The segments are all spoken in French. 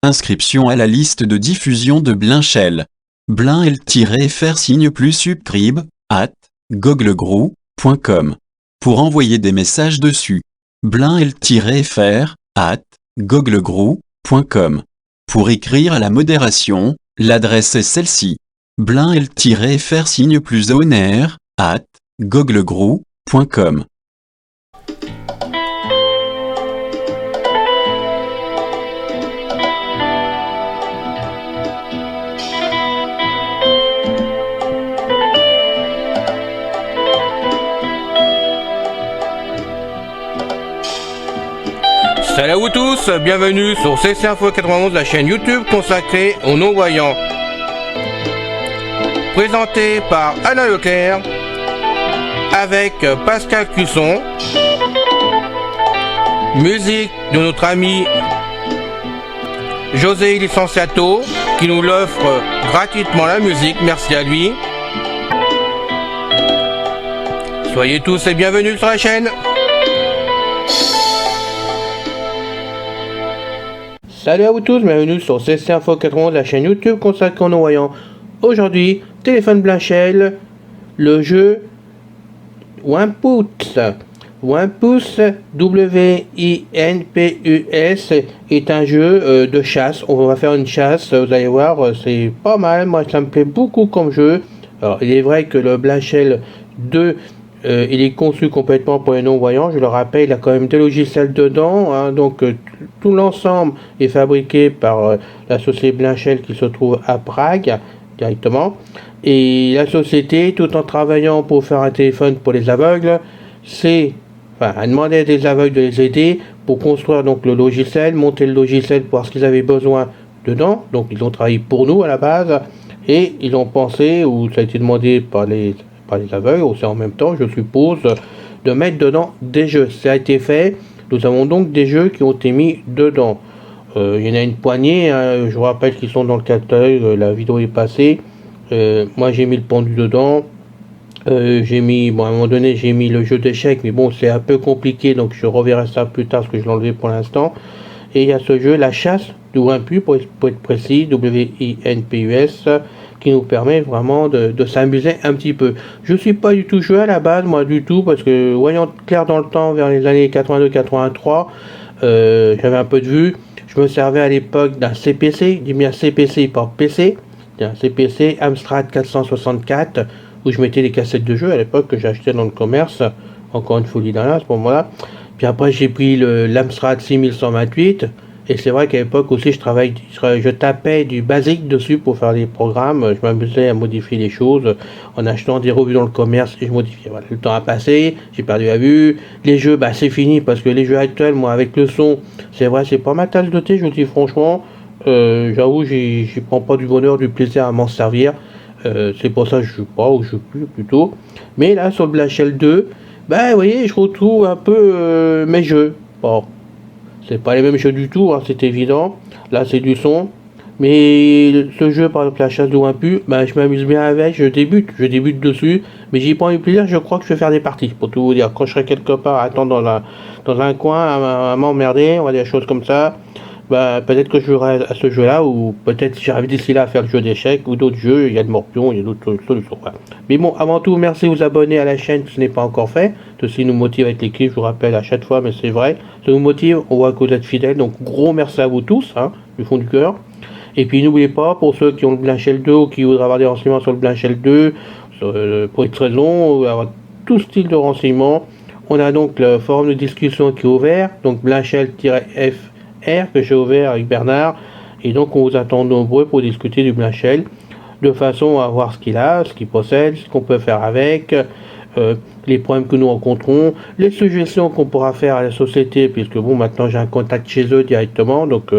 Inscription à la liste de diffusion de Blinchel. Blinl-fr signe plus subscribe, @googlegroup.com. Pour envoyer des messages dessus. Blinl-fr, @googlegroup.com. Pour écrire à la modération, l'adresse est celle-ci. Blinl-fr signe plus honneur, @googlegroup.com. Salut à vous tous, bienvenue sur CC Info 91, la chaîne YouTube consacrée aux non-voyants. Présenté par Alain Leclerc, avec Pascal Cusson. Musique de notre ami José Licenciato, qui nous l'offre gratuitement la musique, merci à lui. Soyez tous et bienvenus sur la chaîne. Salut à vous tous, bienvenue sur CC Info 91, la chaîne YouTube consacrée aux non-voyants. Aujourd'hui, téléphone Blinchel, le jeu Winpus. Winpus, W-I-N-P-U-S, est un jeu de chasse. On va faire une chasse, vous allez voir, c'est pas mal. Moi, ça me plaît beaucoup comme jeu. Alors, il est vrai que le Blinchel 2, il est conçu complètement pour les non-voyants. Je le rappelle, il a quand même deux logiciels dedans, hein, donc tout l'ensemble est fabriqué par la société Blinchel qui se trouve à Prague directement. Et la société, tout en travaillant pour faire un téléphone pour les aveugles, a demandé à des aveugles de les aider pour construire donc le logiciel, monter le logiciel pour voir ce qu'ils avaient besoin dedans. Donc ils ont travaillé pour nous à la base et ils ont pensé, ou ça a été demandé par les aveugles, aussi en même temps, je suppose, de mettre dedans des jeux. Ça a été fait. Nous avons donc des jeux qui ont été mis dedans. Il y en a une poignée, hein, je vous rappelle qu'ils sont dans le catalogue, la vidéo est passée. Moi j'ai mis le pendu dedans. À un moment donné j'ai mis le jeu d'échecs, mais bon c'est un peu compliqué, donc je reverrai ça plus tard parce que je l'ai enlevé pour l'instant. Et il y a ce jeu, la chasse de Winpus, pour être précis, W-I-N-P-U-S, qui nous permet vraiment de s'amuser un petit peu. Je suis pas du tout joué à la base, moi du tout, parce que voyant clair dans le temps, vers les années 82-83, j'avais un peu de vue. Je me servais à l'époque d'un CPC, j'ai mis un CPC par PC, un CPC Amstrad 464, où je mettais les cassettes de jeux à l'époque que j'achetais dans le commerce, encore une folie dans à ce moment-là. Puis après j'ai pris l'Amstrad 6128, et c'est vrai qu'à l'époque aussi je tapais du basique dessus pour faire des programmes. Je m'amusais à modifier les choses en achetant des revues dans le commerce et je modifiais. Voilà. Le temps a passé, j'ai perdu la vue. Les jeux, c'est fini parce que les jeux actuels, moi avec le son, c'est vrai, c'est pas ma tasse de thé, je vous dis franchement. J'avoue, j'y prends pas du bonheur, du plaisir à m'en servir. C'est pour ça que je joue pas, ou je joue plus plutôt. Mais là, sur le Blinchel 2, vous voyez, je retrouve un peu mes jeux. Bon. C'est pas les mêmes jeux du tout, hein, c'est évident. Là, c'est du son. Mais ce jeu, par exemple, la chasse de Winpus, je m'amuse bien avec, je débute dessus. Mais j'y prends du plaisir, je crois que je vais faire des parties, pour tout vous dire. Quand je serai quelque part à attendre dans un coin, à m'emmerder, on va dire des choses comme ça, peut-être que je jouerai à ce jeu-là, ou peut-être j'arrive d'ici là à faire le jeu d'échecs, ou d'autres jeux, il y a de Morpion, il y a d'autres solutions. Voilà. Mais bon, avant tout, merci de vous abonner à la chaîne si ce n'est pas encore fait. Ceci nous motive avec l'équipe, je vous rappelle à chaque fois, mais c'est vrai. Ça nous motive, on voit que vous êtes fidèles, donc gros merci à vous tous, hein, du fond du cœur. Et puis n'oubliez pas, pour ceux qui ont le Blinchel 2 ou qui voudraient avoir des renseignements sur le Blinchel 2, pour X raison, avoir tout style de renseignements, on a donc le forum de discussion qui est ouvert, donc Blinchel-FR que j'ai ouvert avec Bernard, et donc on vous attend nombreux pour discuter du Blinchel, de façon à voir ce qu'il a, ce qu'il possède, ce qu'on peut faire avec, les problèmes que nous rencontrons, les suggestions qu'on pourra faire à la société, puisque bon, maintenant j'ai un contact chez eux directement, donc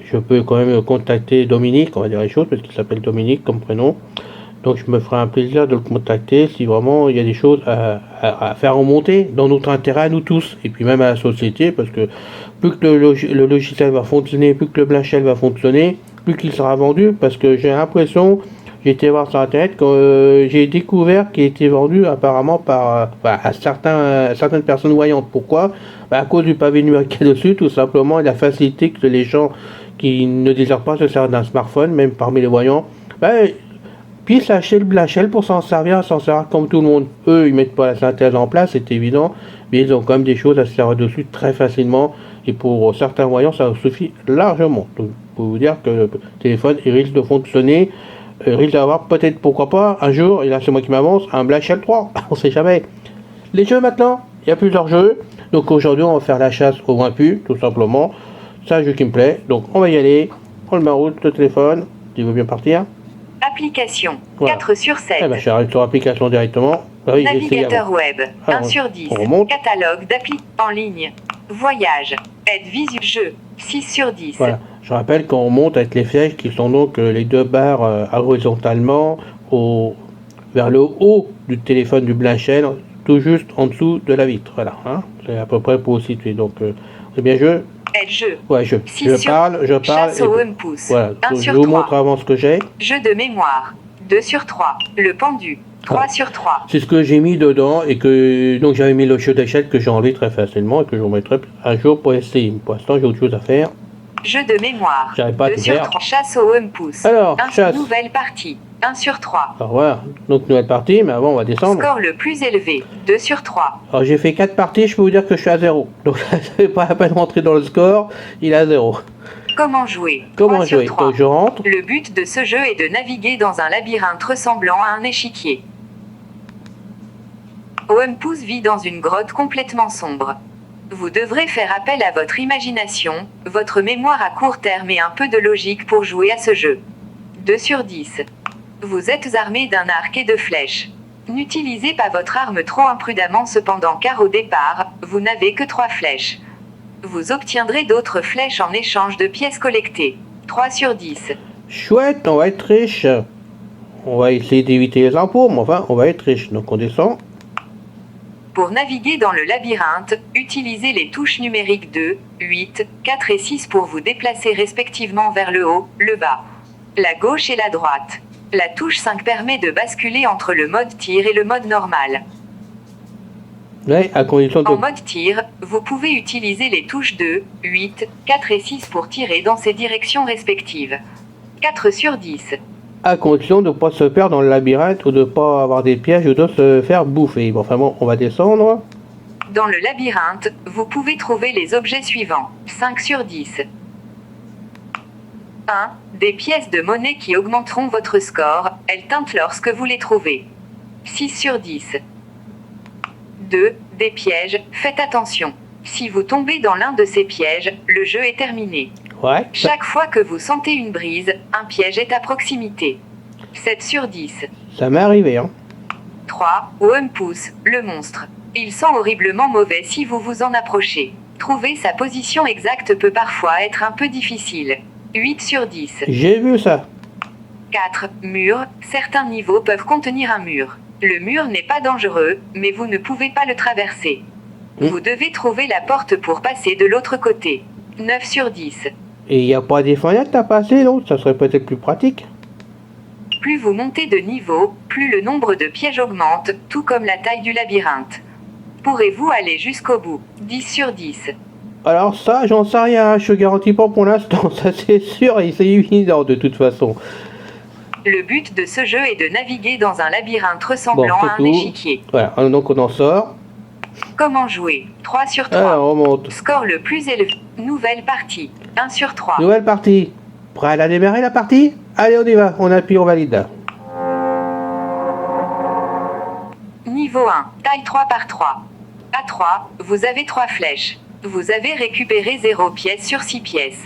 je peux quand même contacter Dominique, on va dire les choses, parce qu'il s'appelle Dominique comme prénom. Donc je me ferai un plaisir de le contacter si vraiment il y a des choses à faire remonter dans notre intérêt à nous tous, et puis même à la société, parce que plus que le logiciel va fonctionner, plus que le Blinchel va fonctionner, plus qu'il sera vendu, parce que j'ai l'impression, j'ai été voir sur internet, que j'ai découvert qu'il était vendu apparemment à certaines personnes voyantes. Pourquoi ? À cause du pavé numérique dessus, tout simplement, et la facilité que les gens qui ne désirent pas se servir d'un smartphone, même parmi les voyants, puissent acheter le Blachel pour s'en servir comme tout le monde. Eux, ils mettent pas la synthèse en place, c'est évident, mais ils ont quand même des choses à se servir dessus très facilement, et pour certains voyants, ça suffit largement. Donc, pour vous dire que le téléphone il risque de fonctionner, il risque d'avoir peut-être, pourquoi pas, un jour, et là c'est moi qui m'avance, un Blachel 3, on sait jamais. Les jeux maintenant, il y a plusieurs jeux, donc aujourd'hui on va faire la chasse au Wimpu, tout simplement. C'est un jeu qui me plaît, donc on va y aller, on le met en route, le téléphone, il veut bien partir. Application, Voilà. 4 sur 7. Eh ben, j'arrive sur l'application directement. Ah oui, j'ai essayé Navigateur avant. web, Alors, 1 sur 10. on remonte. Catalogue d'appli en ligne. Voyage, aide visuelle, jeu, 6 sur 10. Voilà. Je rappelle qu'on monte avec les flèches qui sont donc les deux barres horizontalement vers le haut du téléphone du Blachel, tout juste en dessous de la vitre. Voilà, hein. C'est à peu près pour vous situer. Donc, c'est bien jeu. Aide jeu, Ouais, je parle. chasse Et au puis, pouce, voilà, 1 je sur vous 3. montre avant ce que j'ai. Jeu de mémoire, 2 sur 3. Le pendu, 3 sur 3. C'est ce que j'ai mis dedans et que donc j'avais mis le jeu d'échelle que j'ai enlevé très facilement et que je remettrai un jour pour essayer. Pour l'instant, j'ai autre chose à faire. Jeu de mémoire, J'arrive pas à 2 tout sur faire. 3. Chasse au pouce. Alors, chasse. Nouvelle partie, 1 sur 3. Alors voilà, donc nouvelle partie, mais avant on va descendre. Score le plus élevé, 2 sur 3. Alors j'ai fait 4 parties, je peux vous dire que je suis à 0. Donc ça fait pas la peine de rentrer dans le score, il est à 0. Comment jouer, Comment 3 sur jouer? 3. Donc je rentre. Le but de ce jeu est de naviguer dans un labyrinthe ressemblant à un échiquier. Olympus vit dans une grotte complètement sombre. Vous devrez faire appel à votre imagination, votre mémoire à court terme et un peu de logique pour jouer à ce jeu. 2 sur 10. Vous êtes armé d'un arc et de flèches. N'utilisez pas votre arme trop imprudemment cependant car au départ, vous n'avez que 3 flèches. Vous obtiendrez d'autres flèches en échange de pièces collectées. 3 sur 10. Chouette, on va être riche. On va essayer d'éviter les impôts, mais enfin on va être riche. Donc on descend. Pour naviguer dans le labyrinthe, utilisez les touches numériques 2, 8, 4 et 6 pour vous déplacer respectivement vers le haut, le bas, la gauche et la droite. La touche 5 permet de basculer entre le mode tir et le mode normal. Ouais, à condition de... En mode tir, vous pouvez utiliser les touches 2, 8, 4 et 6 pour tirer dans ces directions respectives. 4 sur 10. À condition de ne pas se perdre dans le labyrinthe ou de ne pas avoir des pièges ou de se faire bouffer. Bon, enfin bon, on va descendre. Dans le labyrinthe, vous pouvez trouver les objets suivants. 5 sur 10. 1. Des pièces de monnaie qui augmenteront votre score, elles teintent lorsque vous les trouvez. 6 sur 10. 2. Des pièges, faites attention. Si vous tombez dans l'un de ces pièges, le jeu est terminé. Ouais. Chaque fois que vous sentez une brise, un piège est à proximité. 7 sur 10. Ça m'est arrivé, hein. 3. Olympus, le monstre. Il sent horriblement mauvais si vous vous en approchez. Trouver sa position exacte peut parfois être un peu difficile. 8 sur 10. J'ai vu ça. 4. Mur. Certains niveaux peuvent contenir un mur. Le mur n'est pas dangereux, mais vous ne pouvez pas le traverser. Vous devez trouver la porte pour passer de l'autre côté. 9 sur 10. Et il n'y a pas des fenêtres à passer, donc ça serait peut-être plus pratique. Plus vous montez de niveau, plus le nombre de pièges augmente, tout comme la taille du labyrinthe. Pourrez-vous aller jusqu'au bout? 10 sur 10. Alors ça, j'en sais rien, je te garantis pas pour l'instant, ça c'est sûr, et c'est évident de toute façon. Le but de ce jeu est de naviguer dans un labyrinthe ressemblant Bon, à un c'est tout. échiquier. Voilà, donc on en sort. Comment jouer? 3 sur 3. Alors on monte. Score le plus élevé. Nouvelle partie. 1 sur 3. Nouvelle partie. Prêt à la démarrer la partie? Allez, on y va, on appuie, on valide. Niveau 1. Taille 3 par 3. À 3, vous avez 3 flèches. Vous avez récupéré 0 pièce sur 6 pièces.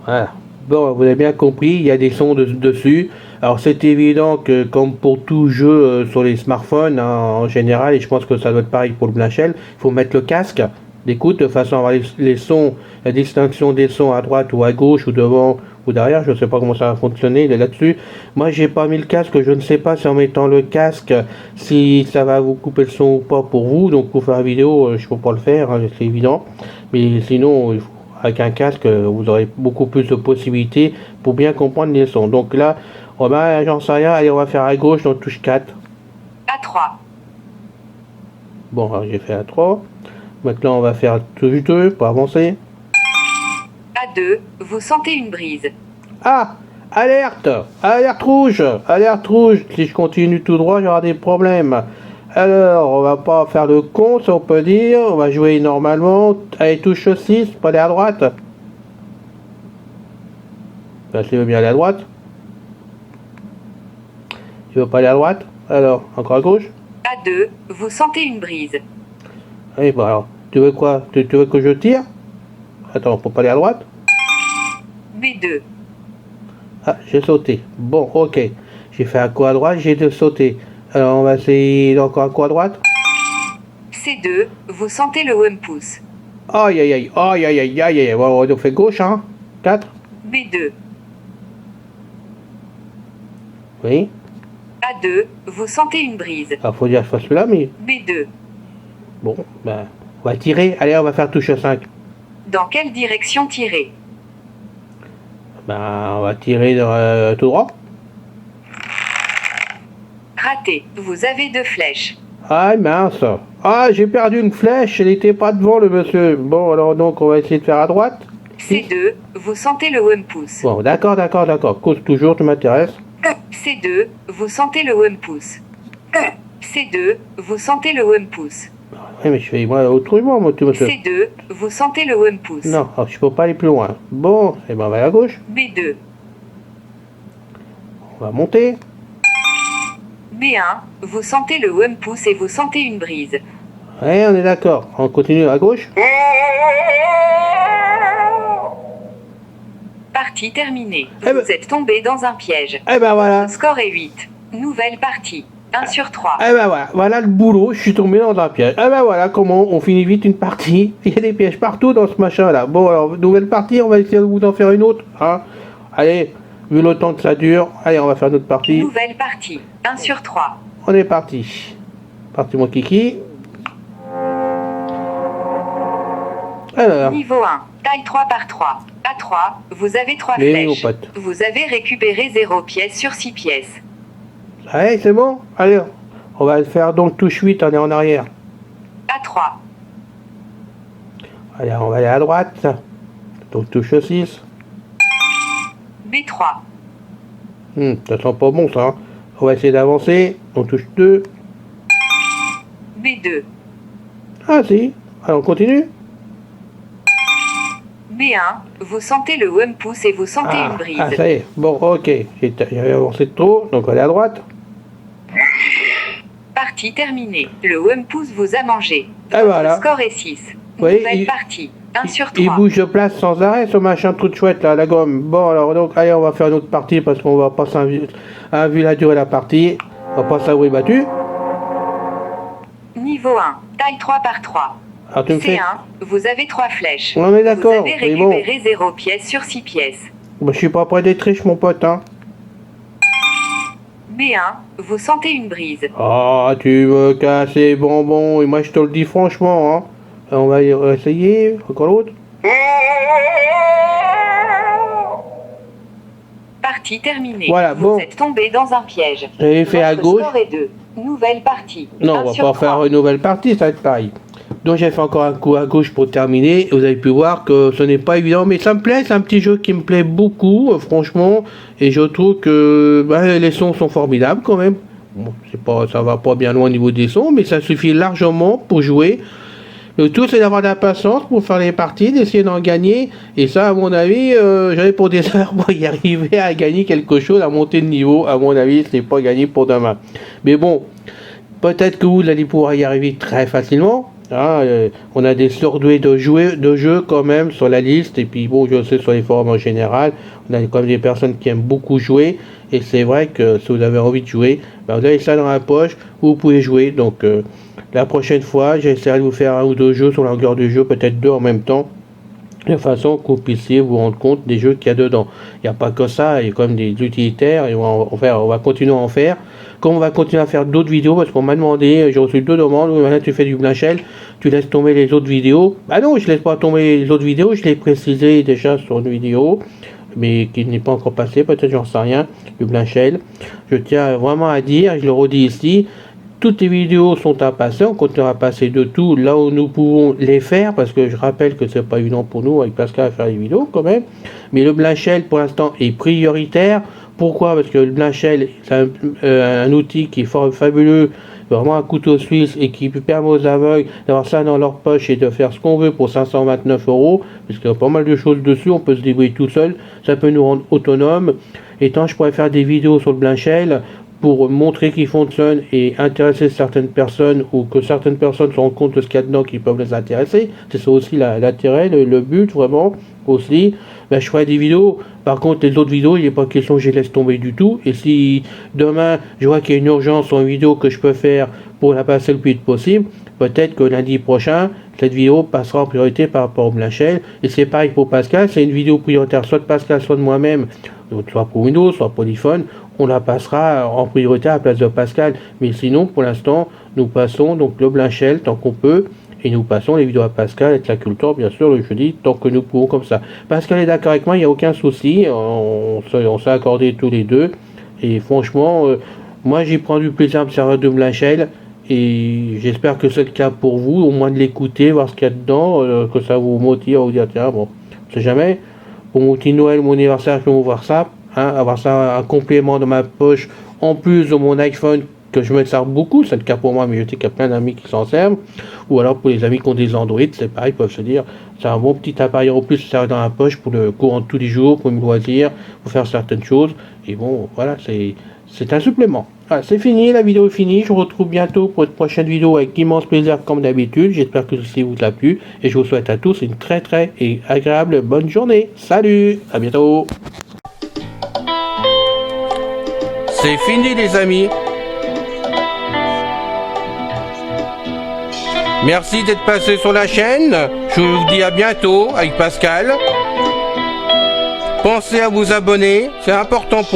Voilà. Bon, vous avez bien compris, il y a des sons dessus. Alors c'est évident que comme pour tout jeu sur les smartphones, hein, en général, et je pense que ça doit être pareil pour le Blachel, il faut mettre le casque d'écoute de façon à avoir les sons, la distinction des sons à droite ou à gauche ou devant ou derrière, je ne sais pas comment ça va fonctionner, il est là-dessus. Moi j'ai pas mis le casque, je ne sais pas si en mettant le casque, si ça va vous couper le son ou pas pour vous, donc pour faire la vidéo, je ne peux pas le faire, hein, c'est évident. Mais sinon, il faut avec un casque, vous aurez beaucoup plus de possibilités pour bien comprendre les sons. Donc là, oh ben, j'en sais rien, allez, on va faire à gauche, donc touche 4. À 3. Bon, alors j'ai fait à 3. Maintenant, on va faire touche 2 pour avancer. À 2, vous sentez une brise. Ah, alerte, alerte rouge, si je continue tout droit, j'aurai des problèmes. Alors, on va pas faire de con, si on peut dire, on va jouer normalement. Allez, touche 6, pas aller à droite. Ben, si tu veux bien aller à droite. Tu veux pas aller à droite? Alors, encore à gauche? À 2, vous sentez une brise. Oui, bon alors, tu veux quoi? Tu veux que je tire? Attends, faut pas aller à droite? B2, Ah, j'ai sauté. Bon, ok. J'ai fait un coup à droite, j'ai de sauter. Alors, on va essayer encore un coup à droite. C2, vous sentez le home pouce. Aïe, aïe, aïe, aïe, aïe, aïe, aïe, aïe. Bon, on fait gauche, hein. 4. B2, Oui. A2, vous sentez une brise. Alors, faut dire que je fasse celui-là, mais B2, bon, ben, on va tirer. Allez, on va faire touche 5. dans quelle direction tirer? Ben, on va tirer tout droit. Raté, vous avez 2 flèches. Ah, mince. Ah, j'ai perdu une flèche, elle n'était pas devant le monsieur. Bon, alors donc, on va essayer de faire à droite. C2, vous sentez le home pouce. Bon, d'accord. Cause toujours, tu m'intéresses. C2, vous sentez le home pouce. C2, vous sentez le home pouce. Oui, mais je fais moi autrement, moi, tu monsieur. C2, vous sentez le home pouce. Non, alors, je peux pas aller plus loin. Bon, et ben, on va à gauche. B2, On va monter. B1, vous sentez le home pouce et vous sentez une brise. Ouais, on est d'accord. On continue à gauche. Partie terminée. Eh ben- Vous êtes tombé dans un piège. Eh ben voilà. Le score est 8. Nouvelle partie. 1 sur 3. Eh ben voilà. Voilà le boulot. Je suis tombé dans un piège. Eh ben voilà comment on finit vite une partie. Il y a des pièges partout dans ce machin là. Bon, alors, nouvelle partie. On va essayer de vous en faire une autre. Hein. Allez, vu le temps que ça dure. Allez, on va faire notre partie. Nouvelle partie. 1 sur 3. On est parti. Parti mon kiki. Alors. Niveau 1. Taille 3 par 3. À 3, vous avez 3 Les flèches. mon pote. Vous avez récupéré 0 pièce sur 6 pièces. Allez, c'est bon. Allez, on va le faire donc touche 8. On est en arrière. À 3. Allez, on va aller à droite. Donc touche 6. B3. Ça sent pas bon ça. Hein. On va essayer d'avancer. On touche 2. B2. Ah si. Alors on continue. B1. Vous sentez le home pouce et vous sentez une brise. Ah ça y est. Bon, ok. J'ai avancé de trop. Donc on est à droite. Partie terminée. Le home pouce vous a mangé. Et voilà. Le score est 6. Oui, Nouvelle il- partie. 1 sur 3. Il bouge de place sans arrêt ce machin tout chouette là, la gomme. Bon alors donc allez on va faire une autre partie parce qu'on va pas vu la durée de la partie. On va pas s'avouer battu. Niveau 1. Taille 3 par 3. Alors tu me fais. C1. Vous avez 3 flèches. On est d'accord, Vous avez mais bon. récupéré 0 pièce sur 6 pièces. Bah, je suis pas prêt d'être riche mon pote hein. B1. Vous sentez une brise. Ah tu me casses les bonbons et moi je te le dis franchement hein. On va essayer, encore l'autre. Partie terminée. Voilà, vous bon. êtes tombé dans un piège. J'avais fait à Votre gauche. score est 2. Nouvelle partie. Non, 1 on va sur pas 3. faire une nouvelle partie, ça va être pareil. Donc j'ai fait encore un coup à gauche pour terminer. Et vous avez pu voir que ce n'est pas évident, mais ça me plaît. C'est un petit jeu qui me plaît beaucoup, franchement. Et je trouve que les sons sont formidables quand même. Bon, ça va pas bien loin au niveau des sons, mais ça suffit largement pour jouer. Le tout, c'est d'avoir de la patience pour faire les parties, d'essayer d'en gagner. Et ça, à mon avis, j'avais pour des heures pour y arriver à gagner quelque chose, à monter de niveau. À mon avis, c'est pas gagné pour demain. Mais bon, peut-être que vous allez pouvoir y arriver très facilement. Hein, on a des surdoués de jeux quand même sur la liste. Et puis bon, je sais sur les forums en général, on a quand même des personnes qui aiment beaucoup jouer. Et c'est vrai que si vous avez envie de jouer, vous avez ça dans la poche, vous pouvez jouer. Donc la prochaine fois, j'essaierai de vous faire un ou deux jeux sur la longueur du jeu, peut-être 2 en même temps, de façon que vous puissiez vous rendre compte des jeux qu'il y a dedans. Il n'y a pas que ça, il y a quand même des utilitaires, et on va continuer à en faire. Comme on va continuer à faire d'autres vidéos, parce qu'on m'a demandé, j'ai reçu 2 demandes, maintenant tu fais du Blanchel, tu laisses tomber les autres vidéos. Bah non, je laisse pas tomber les autres vidéos, je l'ai précisé déjà sur une vidéo, mais qui n'est pas encore passé, peut-être j'en sais rien, du Blanchel. Je tiens vraiment à dire, et je le redis ici, Toutes les vidéos sont à passer, on continuera à passer de tout là où nous pouvons les faire, parce que je rappelle que c'est pas évident pour nous avec Pascal à faire des vidéos quand même. Mais le Blachelle pour l'instant est prioritaire. Pourquoi? Parce que le Blachelle c'est un outil qui est fabuleux, vraiment un couteau suisse, et qui permet aux aveugles d'avoir ça dans leur poche et de faire ce qu'on veut pour 529 €, parce qu'il y a pas mal de choses dessus, on peut se débrouiller tout seul, ça peut nous rendre autonomes. Et tant je pourrais faire des vidéos sur le Blachelle pour montrer qu'il fonctionne et intéresser certaines personnes, ou que certaines personnes se rendent compte de ce qu'il y a dedans qui peuvent les intéresser. C'est ça aussi l'intérêt, le but vraiment aussi. Ben, je ferai des vidéos. Par contre, les autres vidéos, il n'est pas question que je les laisse tomber du tout. Et si demain je vois qu'il y a une urgence sur une vidéo que je peux faire pour la passer le plus vite possible, peut-être que lundi prochain, cette vidéo passera en priorité par rapport au Blachelle. Et c'est pareil pour Pascal, c'est une vidéo prioritaire soit de Pascal, soit de moi-même, soit pour Windows, soit pour iPhone. On la passera en priorité à la place de Pascal. Mais sinon, pour l'instant, nous passons donc le Blachelle tant qu'on peut. Et nous passons les vidéos à Pascal avec la culture, bien sûr, le jeudi, tant que nous pouvons comme ça. Pascal est d'accord avec moi, il n'y a aucun souci. On s'est accordé tous les deux. Et franchement, moi j'ai pris du plaisir à me servir de Blachelle. Et j'espère que c'est le cas pour vous, au moins de l'écouter, voir ce qu'il y a dedans, que ça vous motive à vous dire, tiens, bon, je sais jamais, pour mon petit Noël, mon anniversaire, je vais voir ça, hein, avoir ça, un complément dans ma poche, en plus de mon iPhone, que je me sers beaucoup, c'est le cas pour moi, mais je sais qu'il y a plein d'amis qui s'en servent, ou alors pour les amis qui ont des Android, c'est pareil, ils peuvent se dire, c'est un bon petit appareil en plus, ça dans la poche pour le courant de tous les jours, pour me loisir, pour faire certaines choses, et bon, voilà, c'est un supplément. Voilà, c'est fini, la vidéo est finie, je vous retrouve bientôt pour une prochaine vidéo avec immense plaisir comme d'habitude, j'espère que ceci vous a plu, et je vous souhaite à tous une très et agréable bonne journée. Salut, à bientôt. C'est fini les amis. Merci d'être passé sur la chaîne, je vous dis à bientôt avec Pascal. Pensez à vous abonner, c'est important pour